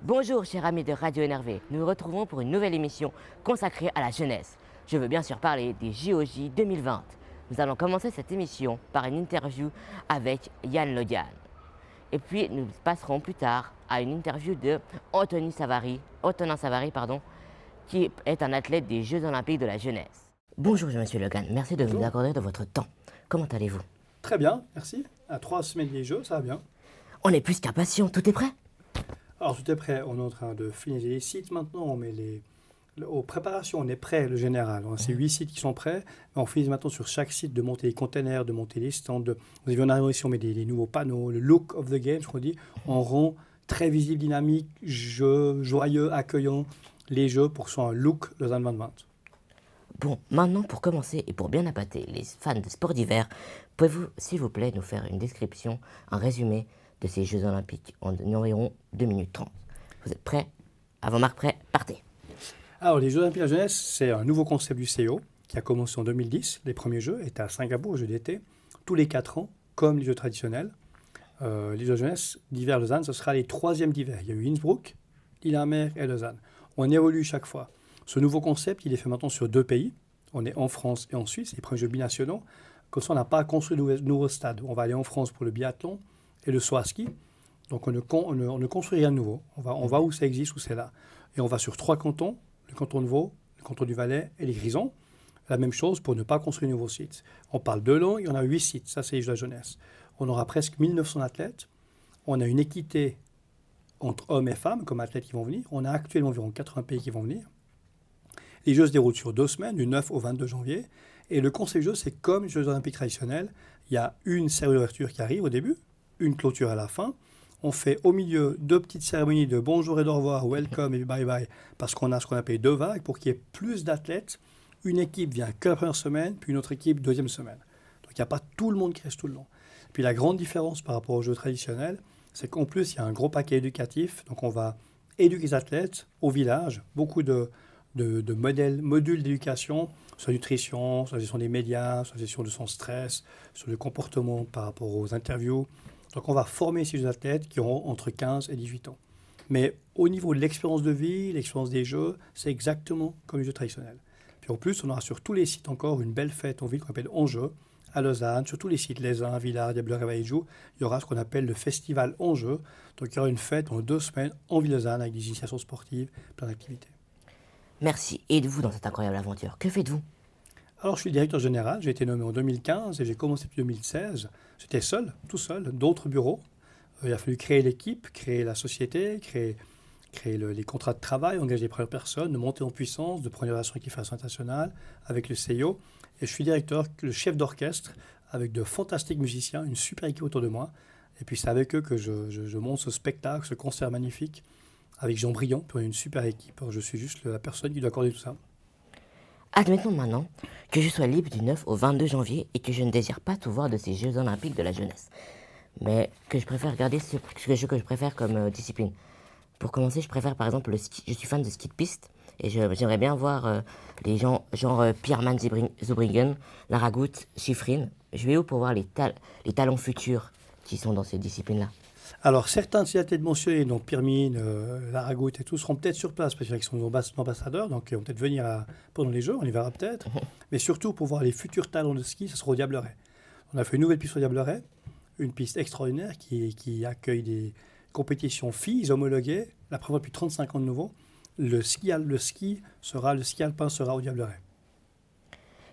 Bonjour chers amis de Radio NRV, nous nous retrouvons pour une nouvelle émission consacrée à la jeunesse. Je veux bien sûr parler des JOJ 2020. Nous allons commencer cette émission par une interview avec Yann Lodian. Et puis nous passerons plus tard à une interview de Antonin Savary, qui est un athlète des Jeux Olympiques de la jeunesse. Bonjour monsieur Logan, merci de nous accorder de votre temps. Comment allez-vous? Très bien, merci. À 3 semaines des Jeux, ça va bien. On est plus qu'impatients, tout est prêt? Alors tout est prêt, on est en train de finaliser les sites maintenant, on met aux préparations, on est prêt, le général. C'est 8 sites qui sont prêts, mais on finit maintenant sur chaque site de monter les containers, de monter les stands. Vous avez en arrière ici, on met des nouveaux panneaux, le look of the game, je crois dit, on rend très visible, dynamique, joyeux, accueillant les Jeux pour que ce soit un look Lausanne 2020. Bon, maintenant pour commencer et pour bien appâter les fans de sport d'hiver, pouvez-vous s'il vous plaît nous faire une description, un résumé de ces Jeux Olympiques en environ 2 minutes 30. Vous êtes prêts? À vos marques, prêts, partez. Alors les Jeux Olympiques de la jeunesse, c'est un nouveau concept du CEO qui a commencé en 2010. Les premiers Jeux étaient à Singapour, Jeux d'été, tous les 4 ans, comme les Jeux traditionnels. Les Jeux de jeunesse d'hiver Lausanne, ce sera les 3e d'hiver. Il y a eu Innsbruck, Lillehammer et Lausanne. On évolue chaque fois. Ce nouveau concept, il est fait maintenant sur 2 pays. On est en France et en Suisse, les premiers Jeux binationaux. Comme ça, on n'a pas construit de nouveaux stades. On va aller en France pour le biathlon et le saut à ski. Donc on ne construit rien de nouveau. On va où ça existe, où c'est là. Et on va sur 3 cantons, le canton de Vaud, le canton du Valais et les Grisons. La même chose pour ne pas construire de nouveaux sites. On parle 2 langues, on a 8 sites. Ça, c'est les Jeux de la jeunesse. On aura presque 1900 athlètes. On a une équité entre hommes et femmes comme athlètes qui vont venir. On a actuellement environ 80 pays qui vont venir. Les Jeux se déroulent sur 2 semaines, du 9 au 22 janvier. Et le concept du jeu, c'est comme les Jeux olympiques traditionnels. Il y a une cérémonie d'ouverture qui arrive au début, une clôture à la fin. On fait au milieu 2 petites cérémonies de bonjour et au revoir, welcome et bye bye, parce qu'on a ce qu'on appelle 2 vagues pour qu'il y ait plus d'athlètes. Une équipe vient que la première semaine, puis une autre équipe deuxième semaine. Donc il n'y a pas tout le monde qui reste tout le long. Puis la grande différence par rapport aux Jeux traditionnels, c'est qu'en plus, il y a un gros paquet éducatif. Donc on va éduquer les athlètes au village, beaucoup de modules d'éducation sur la nutrition, sur la gestion des médias, sur la gestion de son stress, sur le comportement par rapport aux interviews. Donc on va former ces athlètes qui auront entre 15 et 18 ans. Mais au niveau de l'expérience de vie, l'expérience des Jeux, c'est exactement comme les Jeux traditionnels. Puis en plus, on aura sur tous les sites encore une belle fête en ville qu'on appelle Enjeux, à Lausanne, sur tous les sites, Lézin, Villars, Diableret, Vallejou, il y aura ce qu'on appelle le festival Enjeux. Donc il y aura une fête en 2 semaines en ville Lausanne avec des initiations sportives, plein d'activités. Merci. Et de vous dans cette incroyable aventure, que faites-vous? Alors, je suis directeur général. J'ai été nommé en 2015 et j'ai commencé depuis 2016. J'étais seul, tout seul, d'autres bureaux. Il a fallu créer l'équipe, créer la société, créer les contrats de travail, engager les premières personnes, de monter en puissance, de prendre une relation avec les fédérations internationales, avec le CIO. Et je suis directeur, le chef d'orchestre, avec de fantastiques musiciens, une super équipe autour de moi. Et puis, c'est avec eux que je monte ce spectacle, ce concert magnifique, avec Jean Briand, puis on a une super équipe. Alors, je suis juste la personne qui doit accorder tout ça. Admettons maintenant que je sois libre du 9 au 22 janvier et que je ne désire pas tout voir de ces Jeux Olympiques de la jeunesse, mais que je préfère regarder ce que je préfère comme discipline. Pour commencer, je préfère par exemple le ski. Je suis fan de ski de piste et j'aimerais bien voir les gens genre Pierman Zubringen, Lara Gut, Schifrin. Je vais où pour voir les talents futurs qui sont dans ces disciplines-là? Alors, certains de ces athlètes mentionnés, donc Pirmine, Laragout et tout, seront peut-être sur place parce qu'ils sont nos ambassadeurs, donc ils vont peut-être venir pendant les Jeux, on y verra peut-être. Mais surtout, pour voir les futurs talents de ski, ça sera au Diableret. On a fait une nouvelle piste au Diableret, une piste extraordinaire qui accueille des compétitions filles homologuées, la première depuis 35 ans de nouveau. Le ski alpin sera au Diableret.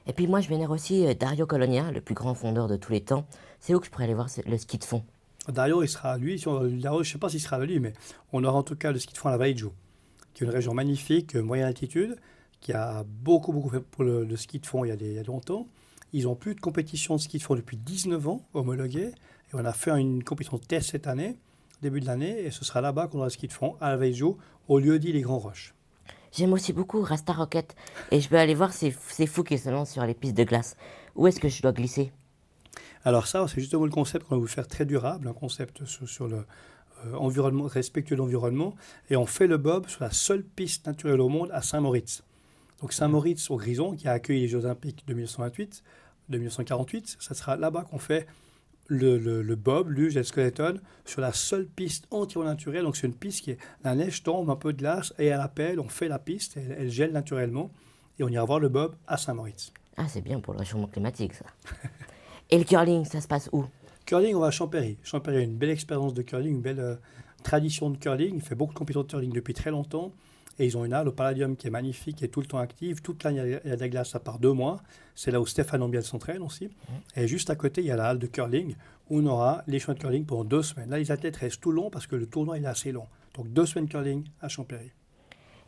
Et puis moi, je vénère aussi Dario Colonia, le plus grand fondeur de tous les temps. C'est où que je pourrais aller voir le ski de fond? Dario, il sera lui. Dario, je ne sais pas s'il sera lui, mais on aura en tout cas le ski de fond à la Vallejou, qui est une région magnifique, moyenne altitude, qui a beaucoup fait pour le ski de fond il y a longtemps. Ils n'ont plus de compétition de ski de fond depuis 19 ans, homologuée. Et on a fait une compétition de test cette année, début de l'année, et ce sera là-bas qu'on aura le ski de fond, à la Vallejou, au lieu dit les Grands Roches. J'aime aussi beaucoup Rasta Rocket, et je peux aller voir ces fous qui se lancent sur les pistes de glace. Où est-ce que je dois glisser? Alors ça, c'est justement le concept qu'on va vous faire très durable, un concept sur le environnement, respectueux de l'environnement. Et on fait le bob sur la seule piste naturelle au monde à Saint-Moritz. Donc Saint-Moritz au Grison, qui a accueilli les Jeux Olympiques de 1948, ça sera là-bas qu'on fait le bob, luge et le skeleton sur la seule piste entièrement naturelle. Donc c'est une piste qui est, la neige tombe, un peu de glace, et à l'appel, on fait la piste, elle gèle naturellement, et on ira voir le bob à Saint-Moritz. Ah, c'est bien pour le réchauffement climatique, ça. Et le curling, ça se passe où? Curling, on va à Champéry. Champéry a une belle expérience de curling, une belle tradition de curling. Il fait beaucoup de compétitions de curling depuis très longtemps. Et ils ont une halle au Palladium qui est magnifique, qui est tout le temps active. Toute l'année, il y a de la glace, à part 2 mois. C'est là où Stéphane Ambiel s'entraîne aussi. Et juste à côté, il y a la halle de curling où on aura les championnats de curling pendant 2 semaines. Là, les athlètes restent tout long parce que le tournoi il est assez long. Donc 2 semaines curling à Champéry.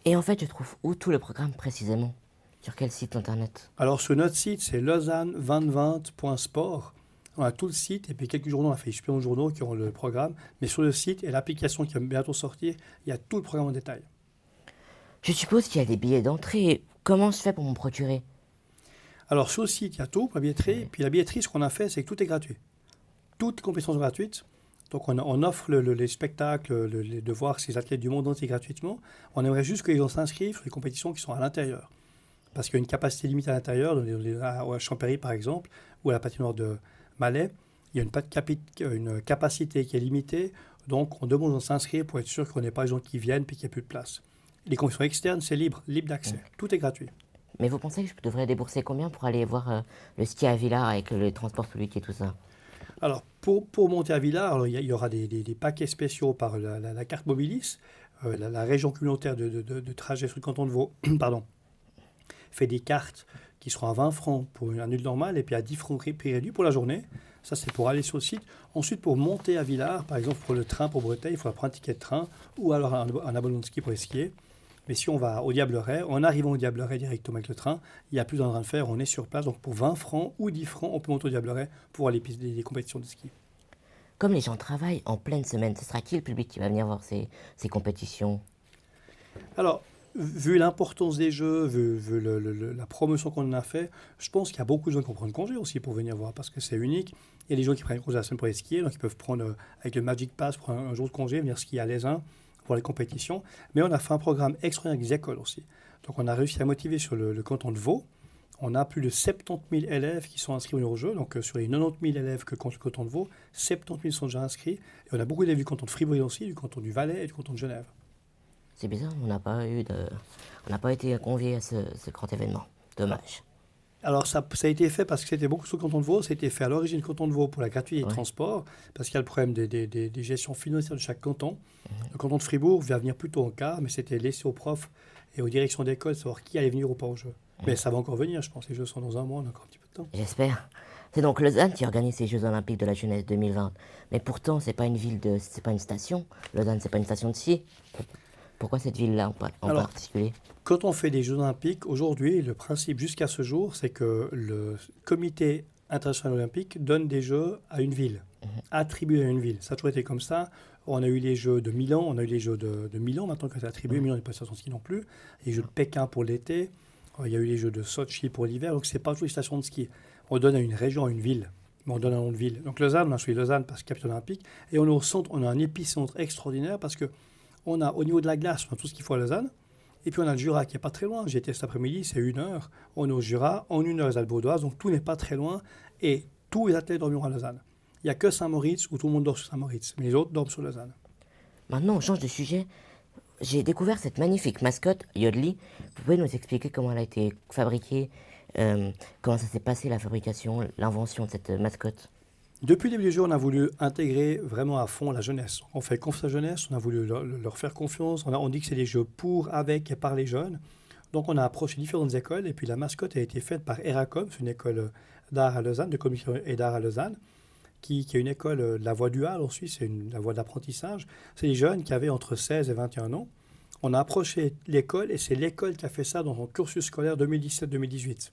Et en fait, je trouve où tout le programme précisément? Sur quel site internet? Alors sur notre site, c'est lausanne2020.sport. On a tout le site et puis quelques journaux, on a fait espions journaux qui ont le programme. Mais sur le site et l'application qui va bientôt sortir, il y a tout le programme en détail. Je suppose qu'il y a des billets d'entrée. Comment se fait pour m'en procurer? Alors sur le site, il y a tout pour la billetterie. Puis la billetterie, ce qu'on a fait, c'est que tout est gratuit. Toutes les compétitions sont gratuites. Donc on offre les spectacles, de voir ces athlètes du monde entier gratuitement. On aimerait juste que les gens s'inscrivent sur les compétitions qui sont à l'intérieur. Parce qu'il y a une capacité limitée à l'intérieur, à Champéry par exemple, ou à la patinoire de Malais, il y a une capacité qui est limitée. Donc on demande de s'inscrire pour être sûr qu'on n'ait pas les gens qui viennent et qu'il n'y ait plus de place. Les compétitions externes, c'est libre d'accès. Tout est gratuit. Mais vous pensez que je devrais débourser combien pour aller voir le ski à Villars avec le transport public et tout ça? Alors, pour monter à Villars, alors, il y aura des paquets spéciaux par la carte Mobilis. La région communautaire de trajet sur le canton de Vaud pardon, fait des cartes qui seront à 20 francs pour un nul normal et puis à 10 francs prix réduit pour la journée. Ça, c'est pour aller sur le site. Ensuite, pour monter à Villars, par exemple, pour le train pour Breteuil, il faut prendre un ticket de train ou alors un abonnement de ski pour les skier. Mais si on va au Diableret, en arrivant au Diableret directement avec le train, il n'y a plus d'en faire, on est sur place. Donc pour 20 francs ou 10 francs, on peut monter au Diableret pour aller les compétitions de ski. Comme les gens travaillent en pleine semaine, ce sera qui le public qui va venir voir ces compétitions? Alors, vu l'importance des jeux, vu la promotion qu'on en a fait, je pense qu'il y a beaucoup de gens qui vont prendre congé aussi pour venir voir parce que c'est unique. Il y a des gens qui prennent congé la semaine pour aller skier, donc ils peuvent prendre avec le Magic Pass, prendre un jour de congé, venir skier à l'Aisin pour les compétitions. Mais on a fait un programme extraordinaire avec les écoles aussi. Donc on a réussi à motiver sur le canton de Vaud. On a plus de 70 000 élèves qui sont inscrits au jeu. Donc sur les 90 000 élèves que compte le canton de Vaud, 70 000 sont déjà inscrits. Et on a beaucoup d'élèves du canton de Fribourg aussi, du canton du Valais et du canton de Genève. C'est bizarre, on n'a pas été conviés à ce grand événement. Dommage. Alors ça a été fait parce que c'était beaucoup sur le canton de Vaud. Ça a été fait à l'origine du canton de Vaud pour la gratuité des transports, parce qu'il y a le problème des gestions financières de chaque canton. Le canton de Fribourg va venir plutôt en quart, mais c'était laissé aux profs et aux directions d'école de savoir qui allait venir ou pas au jeu. Mais ça va encore venir, je pense. Les Jeux sont dans un mois, on a encore un petit peu de temps. J'espère. C'est donc Lausanne qui organise ces Jeux Olympiques de la jeunesse 2020. Mais pourtant, c'est pas une station. Lausanne, c'est pas une station de ski. Pourquoi cette ville-là en particulier? Quand on fait des Jeux Olympiques, aujourd'hui, le principe jusqu'à ce jour, c'est que le comité international olympique donne des Jeux à une ville, attribué à une ville. Ça a toujours été comme ça. On a eu les Jeux de Milan, on a eu les Jeux de Milan, maintenant que c'est attribué. Milan n'est pas une station de ski non plus. Les Jeux de Pékin pour l'été. Il y a eu les Jeux de Sochi pour l'hiver. Donc, ce n'est pas toujours une station de ski. On donne à une région, à une ville. Mais on donne un nom de ville. Donc, Lausanne, on a choisi Lausanne parce que capitale olympique. Et on est au centre, on a un épicentre extraordinaire parce que on a, au niveau de la glace, on a tout ce qu'il faut à Lausanne. Et puis on a le Jura qui n'est pas très loin. J'ai été cet après-midi, c'est 1 heure. On est au Jura, en 1 heure les Alpes vaudoises, donc tout n'est pas très loin. Et tous les athlètes dormiront à Lausanne. Il n'y a que Saint-Moritz où tout le monde dort sur Saint-Moritz, mais les autres dorment sur Lausanne. Maintenant, on change de sujet. J'ai découvert cette magnifique mascotte, Yodli. Vous pouvez nous expliquer comment elle a été fabriquée, comment ça s'est passé la fabrication, l'invention de cette mascotte? Depuis le début du jeu, on a voulu intégrer vraiment à fond la jeunesse. On fait confiance à la jeunesse, on a voulu leur faire confiance. On dit que c'est des jeux pour, avec et par les jeunes. Donc on a approché différentes écoles et puis la mascotte a été faite par Eracom, c'est une école d'art à Lausanne, de communication et d'art à Lausanne, qui est une école de la voie duale en Suisse, c'est la voie d'apprentissage. C'est des jeunes qui avaient entre 16 et 21 ans. On a approché l'école et c'est l'école qui a fait ça dans son cursus scolaire 2017-2018.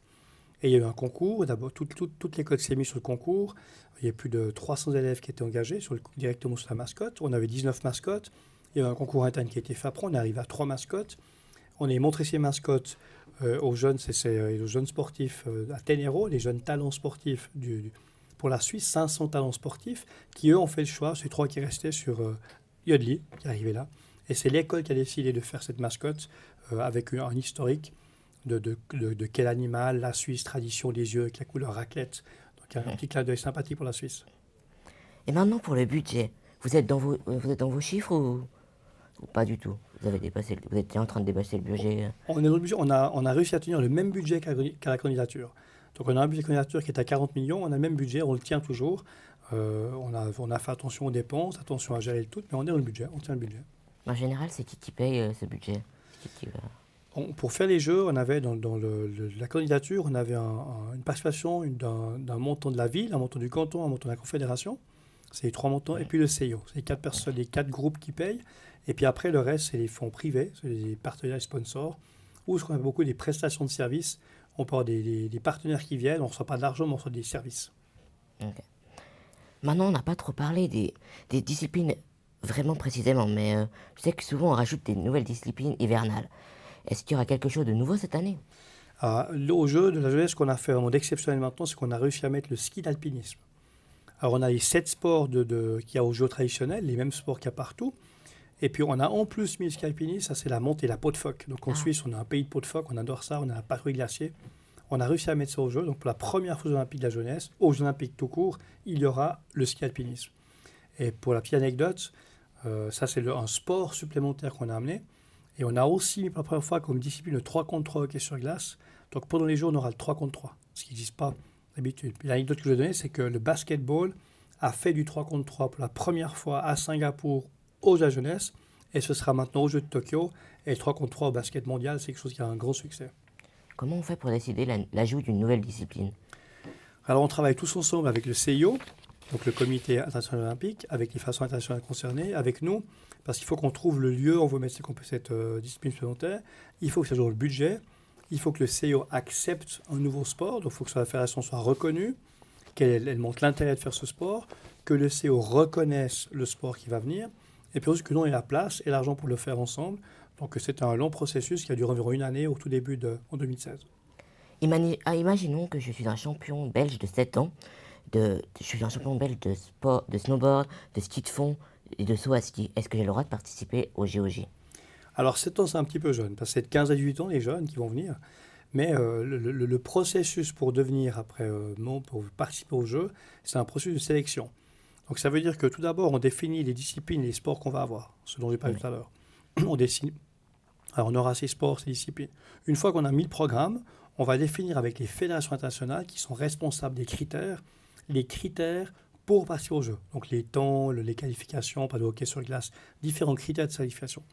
Et il y a eu un concours, d'abord toute l'école s'est mise sur le concours. Il y a plus de 300 élèves qui étaient engagés directement sur la mascotte. On avait 19 mascottes. Il y a eu un concours interne qui a été fait après. On est arrivé à 3 mascottes. On a montré ces mascottes aux jeunes sportifs à Ténéraux, les jeunes talents sportifs pour la Suisse, 500 talents sportifs, qui eux ont fait le choix, ces 3 qui restaient sur Yodli, qui est arrivé là. Et c'est l'école qui a décidé de faire cette mascotte avec un historique de quel animal, la Suisse, tradition des yeux avec la couleur raclette. Donc un petit clin d'œil sympathique pour la Suisse. Et maintenant pour le budget, vous êtes dans vos chiffres ou pas du tout? Vous êtes en train de dépasser le budget. On est dans le budget, on a réussi à tenir le même budget qu'à la candidature. Donc on a un budget de candidature qui est à 40 millions, on a le même budget, on le tient toujours. On a fait attention aux dépenses, attention à gérer le tout, mais on est dans le budget, on tient le budget. En général, c'est qui paye ce budget? Qui va... Pour faire les jeux, on avait dans la candidature, on avait une participation d'un montant de la ville, un montant du canton, un montant de la confédération. C'est les trois montants, et puis le CIO. C'est les quatre personnes, les quatre groupes qui payent. Et puis après, le reste, c'est les fonds privés, c'est les partenaires et sponsors, ou ce qu'on appelle beaucoup des prestations de services. On peut avoir des partenaires qui viennent, on ne reçoit pas d'argent, mais on reçoit des services. Ok. Maintenant, on n'a pas trop parlé des disciplines vraiment précisément, mais je sais que souvent on rajoute des nouvelles disciplines hivernales. Est-ce qu'il y aura quelque chose de nouveau cette année? Au jeu de la jeunesse, ce qu'on a fait vraiment d'exceptionnel maintenant, c'est qu'on a réussi à mettre le ski d'alpinisme. Alors on a les 7 sports qu'il y a aux jeux traditionnels, les mêmes sports qu'il y a partout. Et puis on a en plus mis le ski alpinisme, ça c'est la montée, la peau de phoque. Donc en Suisse, on a un pays de peau de phoque, on adore ça, on a la patrouille glacier. On a réussi à mettre ça au jeu. Donc pour la première fois aux Olympiques de la jeunesse, aux Jeux Olympiques tout court, il y aura le ski alpinisme. Et pour la petite anecdote, ça c'est un sport supplémentaire qu'on a amené. Et on a aussi mis pour la première fois comme discipline le 3 contre 3 hockey sur glace. Donc pendant les Jeux, on aura le 3 contre 3, ce qui n'existe pas d'habitude. L'anecdote que je vais donner, c'est que le basketball a fait du 3 contre 3 pour la première fois à Singapour aux Jeux de la jeunesse. Et ce sera maintenant aux Jeux de Tokyo. Et le 3 contre 3 au basket mondial, c'est quelque chose qui a un grand succès. Comment on fait pour décider l'ajout d'une nouvelle discipline? Alors on travaille tous ensemble avec le CIO, donc le Comité international olympique, avec les fédérations internationales concernées, avec nous, parce qu'il faut qu'on trouve le lieu où on veut mettre cette discipline supplémentaire. Il faut que ça joue le budget. Il faut que le CIO accepte un nouveau sport. Donc il faut que la fédération soit reconnue, qu'elle montre l'intérêt de faire ce sport, que le CIO reconnaisse le sport qui va venir, et puis aussi que nous on ait la place et l'argent pour le faire ensemble. Donc c'est un long processus qui a duré environ une année au tout début en 2016. Imaginons que je suis un champion belge de 7 ans. Je suis un champion belge de sport, de snowboard, de ski de fond et de saut à ski. Est-ce que j'ai le droit de participer au GOJ? Alors 7 ans, c'est un petit peu jeune, parce que c'est de 15 à 18 ans les jeunes qui vont venir. Mais le processus pour devenir pour participer au jeu, c'est un processus de sélection. Donc ça veut dire que tout d'abord, on définit les disciplines et les sports qu'on va avoir, ce dont j'ai parlé tout à l'heure. Alors on aura ces sports, ces disciplines. Une fois qu'on a mis le programme, on va définir avec les fédérations internationales qui sont responsables des critères, les critères pour participer au jeu. Donc les temps, les qualifications, pas de hockey sur glace, différents critères de qualification.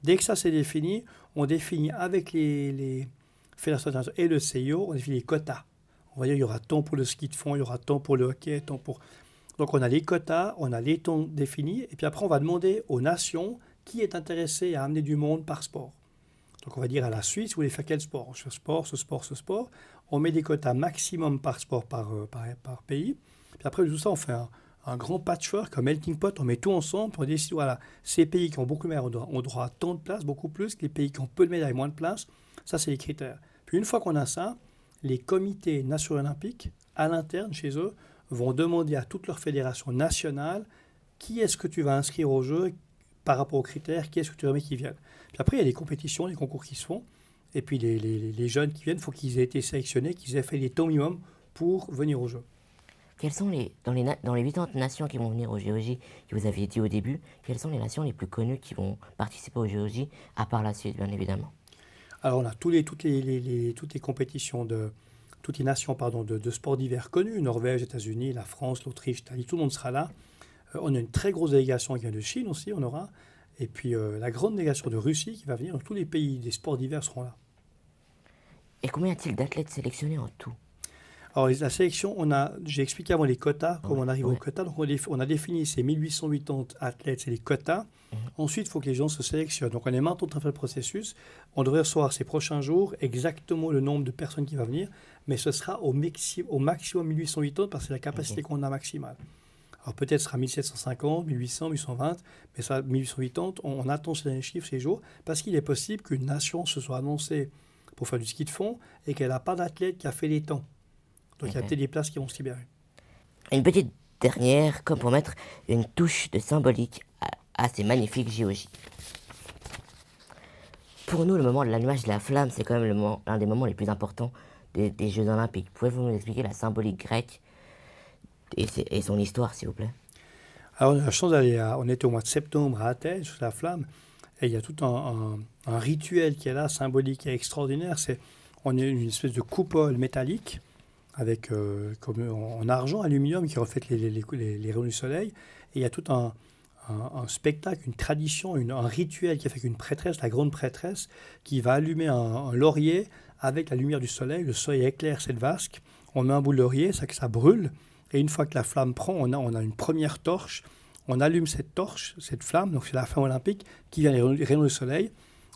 Dès que ça c'est défini, on définit avec les fédérations internationales et le CIO, on définit les quotas. On va dire il y aura tant pour le ski de fond, il y aura tant pour le hockey, tant pour... Donc on a les quotas, on a les temps définis, et puis après on va demander aux nations qui est intéressé à amener du monde par sport. Donc on va dire à la Suisse, vous voulez faire quel sport? Ce sport, ce sport, ce sport. On met des quotas maximum par sport par pays. Puis après tout ça, on fait un grand patchwork, un melting pot, on met tout ensemble pour décider, voilà, ces pays qui ont beaucoup de médailles ont droit à tant de places, beaucoup plus, que les pays qui ont peu de médailles, moins de places. Ça, c'est les critères. Puis une fois qu'on a ça, les comités nationaux olympiques, à l'interne, chez eux, vont demander à toutes leurs fédérations nationales qui est-ce que tu vas inscrire au jeu par rapport aux critères, qui est-ce que tu veux qui viennent. Puis après, il y a des compétitions, des concours qui se font. Et puis les jeunes qui viennent, il faut qu'ils aient été sélectionnés, qu'ils aient fait les temps minimum pour venir au jeu. Quelles sont dans les 80 nations qui vont venir au GOJ, que vous aviez dit au début, quelles sont les nations les plus connues qui vont participer au GOJ, à part la Suisse, bien évidemment? Alors, on a toutes les compétitions toutes les nations de sports d'hiver connus, Norvège, États-Unis, la France, l'Autriche, l'Italie, tout le monde sera là. On a une très grosse délégation qui vient de Chine aussi, on aura. Et puis la grande délégation de Russie qui va venir. Donc tous les pays des sports d'hiver seront là. Et combien y a-t-il d'athlètes sélectionnés en tout? Alors la sélection, j'ai expliqué avant les quotas, comment on arrive aux quotas. Donc on a défini ces 1880 athlètes, c'est les quotas. Ensuite, il faut que les gens se sélectionnent. Donc on est maintenant en train de faire le processus. On devrait recevoir ces prochains jours exactement le nombre de personnes qui va venir. Mais ce sera au maximum 1880 parce que c'est la capacité qu'on a maximale. Alors peut-être ce sera 1750, 1800, 1820, mais ça, 1880, on attend ces derniers chiffres ces jours, parce qu'il est possible qu'une nation se soit annoncée pour faire du ski de fond et qu'elle n'a pas d'athlète qui a fait les temps. Donc il y a peut-être des places qui vont se libérer. Une petite dernière, comme pour mettre une touche de symbolique à ces magnifiques JOJ. Pour nous, le moment de l'allumage de la flamme, c'est quand même l'un des moments les plus importants des Jeux Olympiques. Pouvez-vous nous expliquer la symbolique grecque et son histoire, s'il vous plaît? Alors, on a la chance d'aller on était au mois de septembre à Athènes, sur la flamme, et il y a tout un rituel qui est là, symbolique et extraordinaire. On est une espèce de coupole métallique, avec, comme en argent, aluminium, qui reflète les rayons du soleil. Et il y a tout un spectacle, une tradition, un rituel qui est fait avec une prêtresse, la grande prêtresse, qui va allumer un laurier avec la lumière du soleil. Le soleil éclaire cette vasque. On met un bout de laurier, ça brûle. Et une fois que la flamme prend, on a une première torche. On allume cette torche, cette flamme, donc c'est la flamme olympique qui vient des rayons du soleil.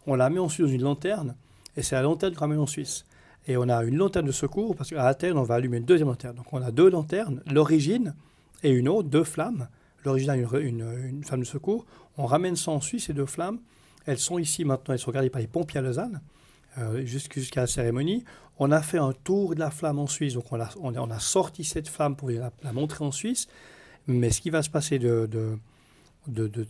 On la met ensuite dans une lanterne, et c'est la lanterne qu'on ramène en Suisse. Et on a une lanterne de secours, parce qu'à Athènes, on va allumer une deuxième lanterne. Donc on a 2 lanternes, l'origine et une autre, 2 flammes. L'origine a une flamme de secours. On ramène ça en Suisse, ces 2 flammes. Elles sont ici maintenant, elles sont gardées par les pompiers à Lausanne, jusqu'à la cérémonie. On a fait un tour de la flamme en Suisse, donc on a sorti cette flamme pour la montrer en Suisse. Mais ce qui va se passer de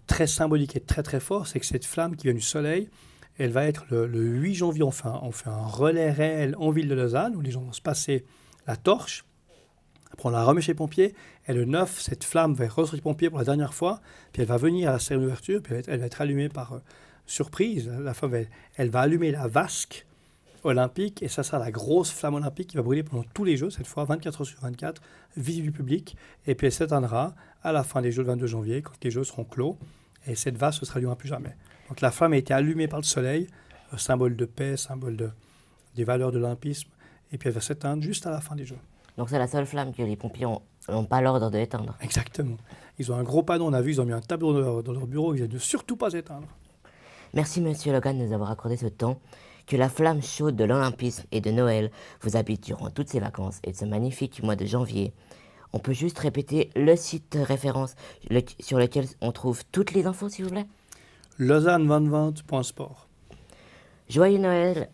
très symbolique et de très très fort, c'est que cette flamme qui vient du soleil, elle va être le 8 janvier, on fait un relais réel en ville de Lausanne, où les gens vont se passer la torche. Après, on la remet chez les pompiers, et le 9, cette flamme va ressortir les pompiers pour la dernière fois, puis elle va venir à la cérémonie d'ouverture, puis elle va être allumée par surprise. La femme, elle va allumer la vasque olympique, et ça sera la grosse flamme olympique qui va brûler pendant tous les Jeux, cette fois 24 heures sur 24, visible du public, et puis elle s'éteindra à la fin des Jeux le 22 janvier, quand les Jeux seront clos, et cette vasque ne se rallumera plus jamais. Donc la flamme a été allumée par le soleil, symbole de paix, symbole des valeurs de l'olympisme, et puis elle va s'éteindre juste à la fin des Jeux. Donc c'est la seule flamme que les pompiers n'ont pas l'ordre d'éteindre. Exactement. Ils ont un gros panneau, on a vu, ils ont mis un tableau dans leur bureau, ils disent de surtout pas éteindre. Merci Monsieur Logan de nous avoir accordé ce temps. Que la flamme chaude de l'olympisme et de Noël vous habite durant toutes ces vacances et de ce magnifique mois de janvier. On peut juste répéter le site référence sur lequel on trouve toutes les infos, s'il vous plaît? lausanne2020.sport. Joyeux Noël,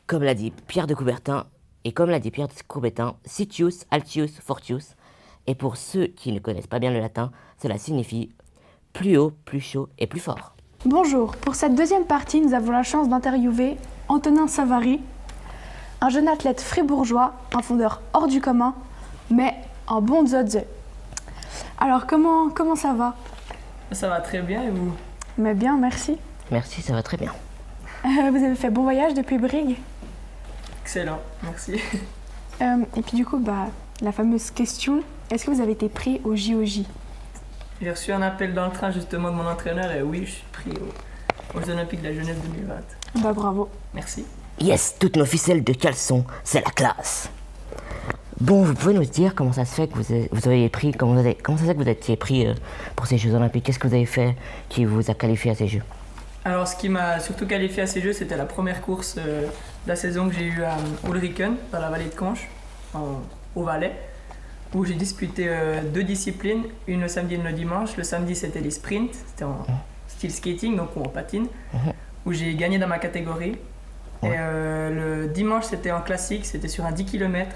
comme l'a dit Pierre de Coubertin, et comme l'a dit Pierre de Coubertin, Sitius, Altius, Fortius. Et pour ceux qui ne connaissent pas bien le latin, cela signifie plus haut, plus chaud et plus fort. Bonjour, pour cette deuxième partie, nous avons la chance d'interviewer Antonin Savary, un jeune athlète fribourgeois, un fondeur hors du commun, mais un bon zodze. Alors comment ça va? Ça va très bien et vous? Mais bien, merci. Merci, ça va très bien. Vous avez fait bon voyage depuis Brigue? Excellent, merci. Et puis du coup, la fameuse question, est-ce que vous avez été pris au JOJ? J'ai reçu un appel dans le train justement de mon entraîneur et oui, je suis pris aux Jeux Olympiques de la Jeunesse 2020. Bravo. Merci. Yes, toutes nos ficelles de caleçon, c'est la classe. Bon, vous pouvez nous dire comment ça se fait que vous avez pris, comment ça se fait que vous étiez pris pour ces Jeux Olympiques? Qu'est-ce que vous avez fait qui vous a qualifié à ces Jeux? Alors ce qui m'a surtout qualifié à ces Jeux, c'était la première course de la saison que j'ai eue à Ulriken, dans la vallée de Conches, au Valais, où j'ai disputé 2 disciplines, une le samedi et une le dimanche. Le samedi, c'était les sprints, c'était en style skating, donc on patine, où j'ai gagné dans ma catégorie. Et le dimanche, c'était en classique, c'était sur un 10 km,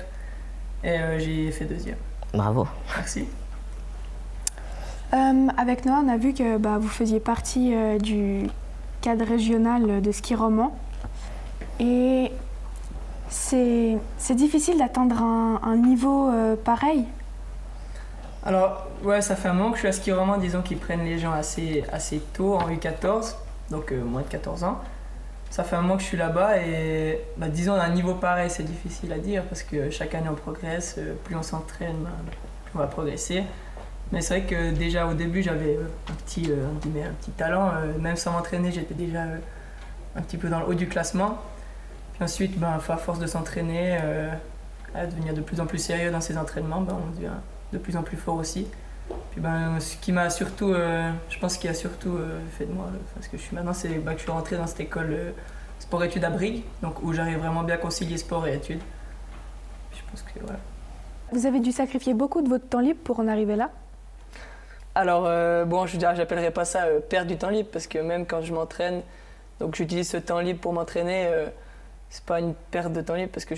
et j'ai fait 2e. Bravo. Merci. Avec Noah, on a vu que vous faisiez partie du cadre régional de ski roman. Et c'est difficile d'atteindre un niveau pareil. Alors, ouais, ça fait un moment que je suis à ski roman, disons qu'ils prennent les gens assez tôt, en U14, donc moins de 14 ans. Ça fait un moment que je suis là-bas et disons à un niveau pareil, c'est difficile à dire parce que chaque année on progresse, plus on s'entraîne, plus on va progresser. Mais c'est vrai que déjà au début j'avais un petit talent, même sans m'entraîner j'étais déjà un petit peu dans le haut du classement. Puis ensuite, à force de s'entraîner, à devenir de plus en plus sérieux dans ses entraînements, on devient de plus en plus fort aussi. Puis ce qui m'a surtout, je pense qu'il a surtout fait de moi, ce que je suis maintenant, c'est que je suis rentré dans cette école sport-études à Brigue, donc où j'arrive vraiment bien à concilier sport et études. Puis je pense que voilà. Vous avez dû sacrifier beaucoup de votre temps libre pour en arriver là? Alors j'appellerais pas ça perdre du temps libre parce que même quand je m'entraîne, donc j'utilise ce temps libre pour m'entraîner, c'est pas une perte de temps libre parce que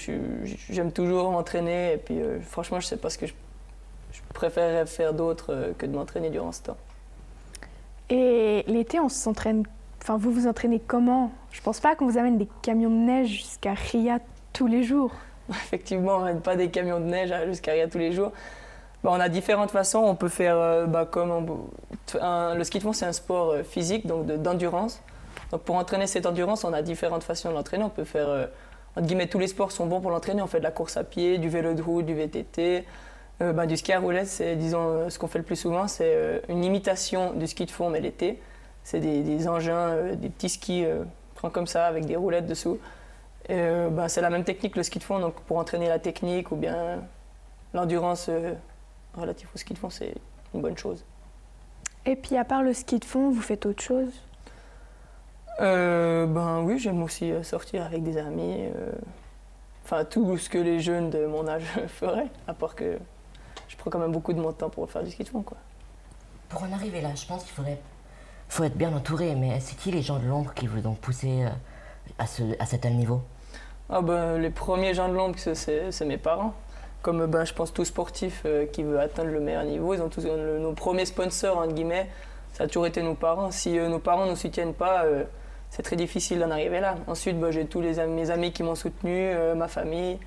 j'aime toujours m'entraîner et puis franchement je sais pas ce que je préférerais faire d'autre que de m'entraîner durant ce temps. Et l'été, on s'entraîne. Enfin, vous vous entraînez comment? Je pense pas qu'on vous amène des camions de neige jusqu'à Ria tous les jours. Effectivement, on n'amène pas des camions de neige jusqu'à Ria tous les jours. Bah, on a différentes façons. On peut faire le ski de fond, c'est un sport physique, donc d'endurance. Donc pour entraîner cette endurance, on a différentes façons de l'entraîner. On peut faire, entre guillemets, tous les sports sont bons pour l'entraîner. On fait de la course à pied, du vélo de route, du VTT, du ski à roulettes. C'est, disons, ce qu'on fait le plus souvent, c'est une imitation du ski de fond, mais l'été. C'est des engins, des petits skis comme ça, avec des roulettes dessous. Et, c'est la même technique que le ski de fond, donc pour entraîner la technique ou bien l'endurance relative au ski de fond, c'est une bonne chose. Et puis à part le ski de fond, vous faites autre chose? Oui, j'aime aussi sortir avec des amis. Enfin, tout ce que les jeunes de mon âge feraient, à part que je prends quand même beaucoup de mon temps pour faire du ski de fond, quoi. Pour en arriver là, je pense faut être bien entouré, mais c'est qui les gens de l'ombre qui vous ont poussé à cet niveau? Les premiers gens de l'ombre, c'est mes parents. Comme je pense tout sportif qui veut atteindre le meilleur niveau, ils ont tous nos premiers sponsors, entre guillemets, ça a toujours été nos parents. Si nos parents ne nous soutiennent pas, c'est très difficile d'en arriver là. Ensuite, j'ai tous mes amis qui m'ont soutenu, ma famille.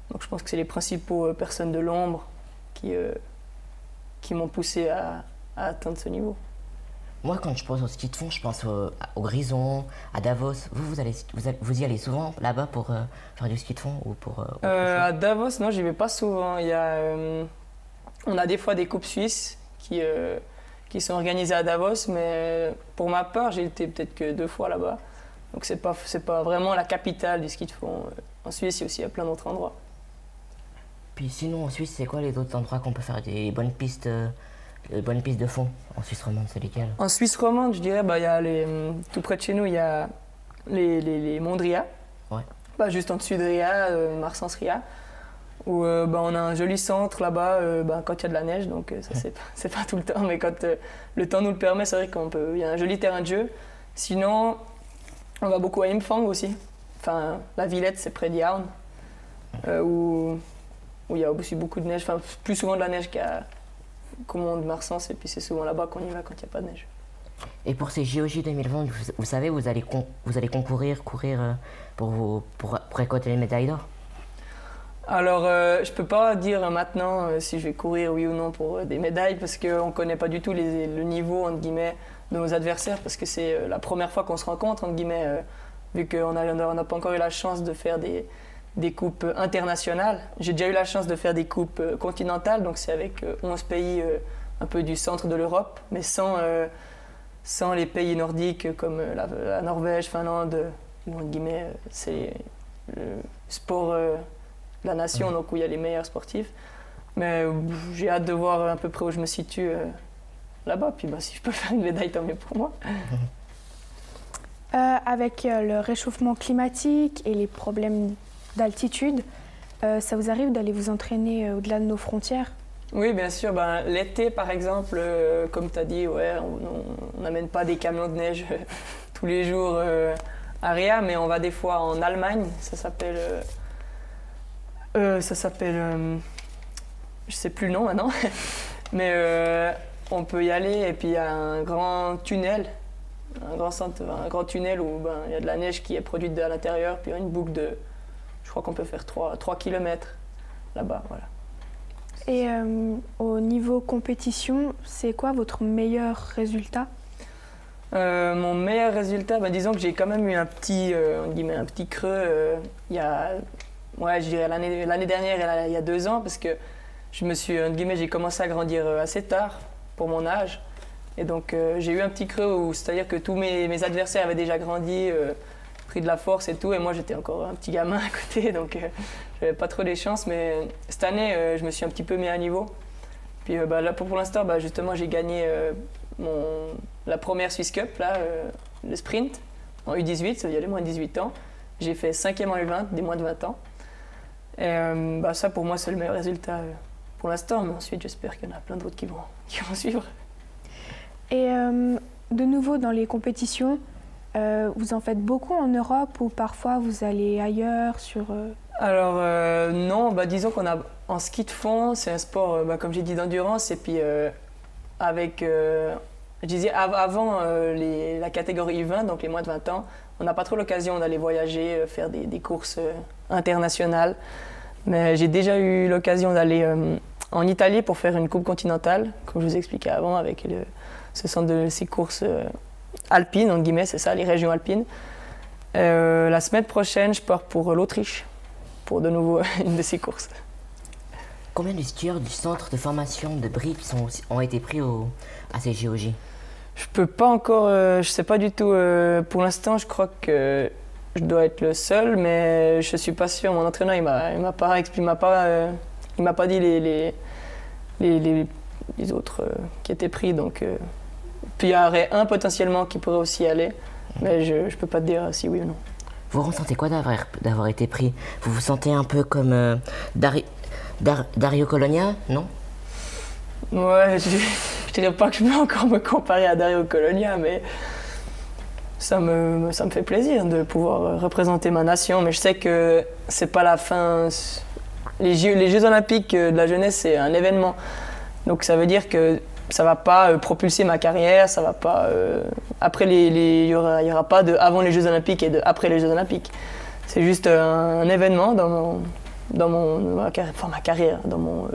Donc je pense que c'est les principaux personnes de l'ombre qui m'ont poussé à atteindre ce niveau. Moi, quand je pense au ski de fond, je pense au Grison, à Davos. Vous y allez souvent là-bas pour faire du ski de fond ou pour à Davos, non, j'y vais pas souvent. On a des fois des coupes suisses qui sont organisées à Davos, mais pour ma part, j'ai été peut-être que 2 fois là-bas. Donc c'est pas vraiment la capitale du ski de fond. En Suisse, il y a aussi plein d'autres endroits. Puis sinon, en Suisse, c'est quoi les autres endroits qu'on peut faire des bonnes pistes de fond? En Suisse romande, c'est lesquels? En Suisse romande, je dirais, y a tout près de chez nous, il y a les monts de Ria. Ouais. Juste en dessus de Ria, Marsens-Ria, où on a un joli centre là-bas quand il y a de la neige, donc ça c'est pas tout le temps, mais quand le temps nous le permet, c'est vrai il y a un joli terrain de jeu. Sinon, on va beaucoup à Impfang aussi. Enfin, la Villette, c'est près d'Jaun, où il y a aussi beaucoup de neige, enfin plus souvent de la neige qu'au mont de Marsens, et puis c'est souvent là-bas qu'on y va quand il n'y a pas de neige. Et pour ces JOJ 2020, vous savez, vous allez courir pour récolter les médailles d'or? Alors, je peux pas dire maintenant si je vais courir oui ou non pour des médailles, parce qu'on connaît pas du tout le niveau, entre guillemets, de nos adversaires, parce que c'est la première fois qu'on se rencontre, entre guillemets, vu qu'on n'a pas encore eu la chance de faire des coupes internationales. J'ai déjà eu la chance de faire des coupes continentales, donc c'est avec 11 pays un peu du centre de l'Europe, mais sans les pays nordiques comme la Norvège, Finlande, où entre guillemets c'est le sport de la nation, donc où il y a les meilleurs sportifs. Mais j'ai hâte de voir à peu près où je me situe là-bas, puis si je peux faire une médaille, tant mieux pour moi. Avec le réchauffement climatique et les problèmes d'altitude, ça vous arrive d'aller vous entraîner au-delà de nos frontières? Oui, bien sûr. L'été, par exemple, comme tu as dit, on n'amène pas des camions de neige tous les jours à Ria, mais on va des fois en Allemagne. Ça s'appelle je sais plus le nom maintenant, mais on peut y aller. Et puis il y a un grand tunnel, un grand tunnel où il y a de la neige qui est produite à l'intérieur, puis il y a une boucle de, je crois qu'on peut faire 3 km là-bas, voilà. Et au niveau compétition, c'est quoi votre meilleur résultat? Mon meilleur résultat, disons que j'ai quand même eu un petit creux il y a, je dirais l'année dernière et il y a 2 ans, parce que j'ai commencé à grandir assez tard pour mon âge. Et donc j'ai eu un petit creux c'est-à-dire que tous mes adversaires avaient déjà grandi, pris de la force et tout, et moi j'étais encore un petit gamin à côté, donc j'avais pas trop les chances. Mais cette année, je me suis un petit peu mis à niveau. Puis là, pour l'instant, justement, j'ai gagné la première Swiss Cup, là, le sprint, en U18, ça veut dire les moins de 18 ans. J'ai fait 5e en U20, des moins de 20 ans. Et ça, pour moi, c'est le meilleur résultat pour l'instant, mais ensuite, j'espère qu'il y en a plein d'autres qui vont suivre. Et de nouveau, dans les compétitions, vous en faites beaucoup en Europe ou parfois vous allez ailleurs Alors non, disons en ski de fond, c'est un sport, comme j'ai dit, d'endurance. Et puis avec, je disais, avant la catégorie U20, donc les moins de 20 ans, on n'a pas trop l'occasion d'aller voyager, faire des courses internationales. Mais j'ai déjà eu l'occasion d'aller en Italie pour faire une coupe continentale, comme je vous expliquais avant, avec ce centre de ces courses alpines, en guillemets, c'est ça, les régions alpines. La semaine prochaine, je pars pour l'Autriche, pour de nouveau une de ces courses. Combien de skieurs du centre de formation de Brigue ont été pris à ces JOJ? Je peux pas encore, je sais pas du tout. Pour l'instant, je crois que je dois être le seul, mais je suis pas sûr. Mon entraîneur, il m'a pas dit les autres qui étaient pris. Donc, puis il y aurait un potentiellement qui pourrait aussi y aller, mais je peux pas te dire si oui ou non. Vous ressentez quoi d'avoir été pris? Vous vous sentez un peu comme Dario Colonia, non? Ouais, je dirais pas que je peux encore me comparer à Dario Colonia, mais ça me fait plaisir de pouvoir représenter ma nation. Mais je sais que c'est pas la fin. Les Jeux Olympiques de la jeunesse, c'est un événement. Donc ça veut dire que ça va pas propulser ma carrière, ça va pas. Après, il y aura pas de avant les Jeux Olympiques et de après les Jeux Olympiques. C'est juste un événement dans ma carrière, dans mon.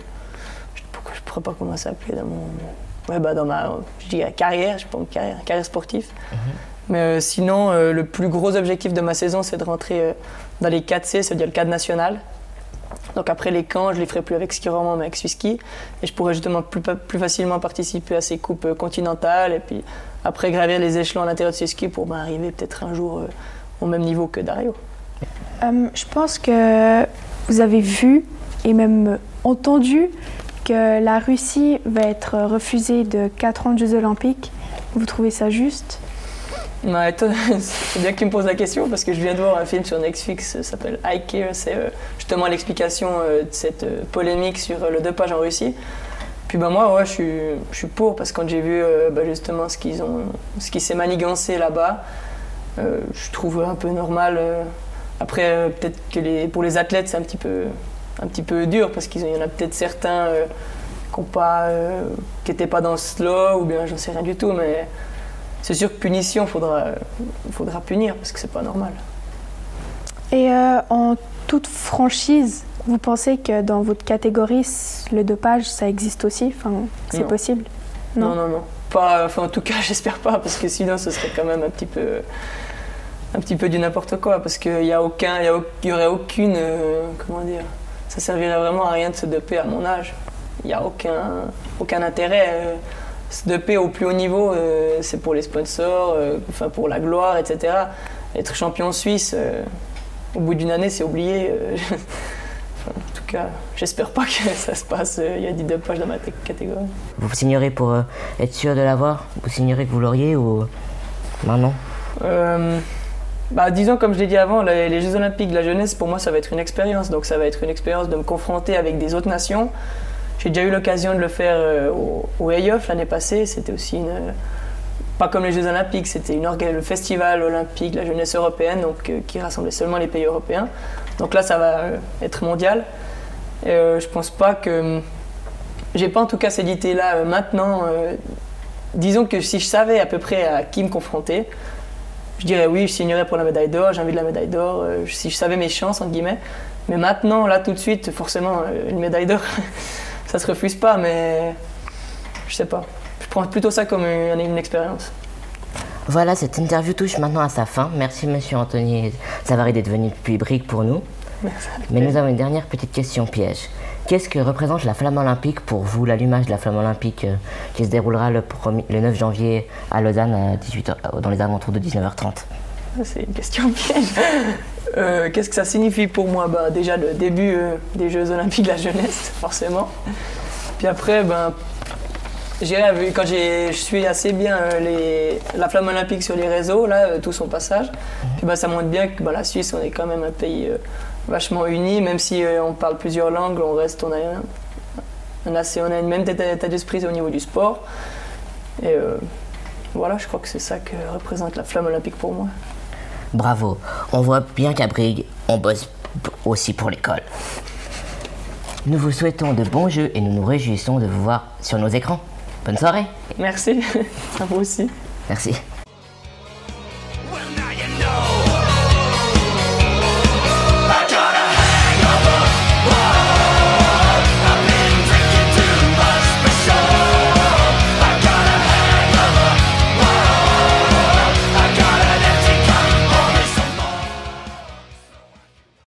Je ne pourrais pas comment ça s'appelait, dans ma je dis carrière, je sais pas, carrière sportive. Mais sinon, le plus gros objectif de ma saison, c'est de rentrer dans les 4C, c'est-à-dire le cadre national. Donc après les camps, je les ferai plus avec ski roman, mais avec Swiss-Ski. Et je pourrais justement plus facilement participer à ces coupes continentales. Et puis après gravir les échelons à l'intérieur de Swiss-Ski pour arriver peut-être un jour au même niveau que Dario. Je pense que vous avez vu et même entendu que la Russie va être refusée de 4 ans de Jeux Olympiques. Vous trouvez ça juste? Ouais, c'est bien que tu me poses la question parce que je viens de voir un film sur Netflix, ça s'appelle I Care, c'est justement l'explication de cette polémique sur le dopage en Russie. Puis moi, ouais, je suis pour parce que quand j'ai vu justement ce qui s'est manigancé là-bas, je trouve un peu normal. Après, peut-être que pour les athlètes, c'est un petit peu dur parce qu'il y en a peut-être certains qui n'étaient pas dans ce lot ou bien j'en sais rien du tout, mais c'est sûr que punition, faudra punir parce que c'est pas normal. Et en toute franchise, vous pensez que dans votre catégorie, le dopage, ça existe aussi? Enfin, c'est possible? Non. Pas, en tout cas, j'espère pas parce que sinon, ce serait quand même un petit peu du n'importe quoi parce qu'il y aurait aucune, comment dire, ça servirait vraiment à rien de se doper à mon âge. Il n'y a aucun intérêt. Se doper au plus haut niveau, c'est pour les sponsors, pour la gloire, etc. Être champion suisse, au bout d'une année, c'est oublié. En tout cas, j'espère pas que ça se passe. Il y a du dopage dans ma catégorie. Vous signerez pour être sûr de l'avoir? Vous signerez que vous l'auriez ou non? Disons, comme je l'ai dit avant, les Jeux Olympiques de la jeunesse, pour moi, ça va être une expérience. Donc ça va être une expérience de me confronter avec des autres nations. J'ai déjà eu l'occasion de le faire au EIOF l'année passée. C'était aussi pas comme les Jeux Olympiques, c'était le festival olympique de la jeunesse européenne, donc qui rassemblait seulement les pays européens. Donc là, ça va être mondial. Et, je pense pas que j'ai pas en tout cas cette idée-là maintenant. Disons que si je savais à peu près à qui me confronter, je dirais oui, je signerais pour la médaille d'or. J'ai envie de la médaille d'or. Si je savais mes chances entre guillemets. Mais maintenant, là, tout de suite, forcément, une médaille d'or. Ça se refuse pas, mais je sais pas. Je prends plutôt ça comme une expérience. Voilà, cette interview touche maintenant à sa fin. Merci Monsieur Anthony Savary d'être venu depuis Brigue pour nous. Merci. Mais nous avons une dernière petite question piège. Qu'est-ce que représente la flamme olympique pour vous, l'allumage de la flamme olympique qui se déroulera le 9 janvier à Lausanne à 18h, dans les alentours de 19h30? C'est une question piège. Qu'est-ce que ça signifie pour moi? Déjà le début des Jeux Olympiques de la jeunesse, forcément. Puis après, quand je suis assez bien la flamme olympique sur les réseaux, là, tout son passage. Puis ça montre bien que la Suisse, on est quand même un pays vachement uni, même si on parle plusieurs langues, on a une même état d'esprit au niveau du sport. Et voilà, je crois que c'est ça que représente la flamme olympique pour moi. Bravo, on voit bien qu'à Brigue, on bosse aussi pour l'école. Nous vous souhaitons de bons jeux et nous nous réjouissons de vous voir sur nos écrans. Bonne soirée. Merci, à vous aussi. Merci.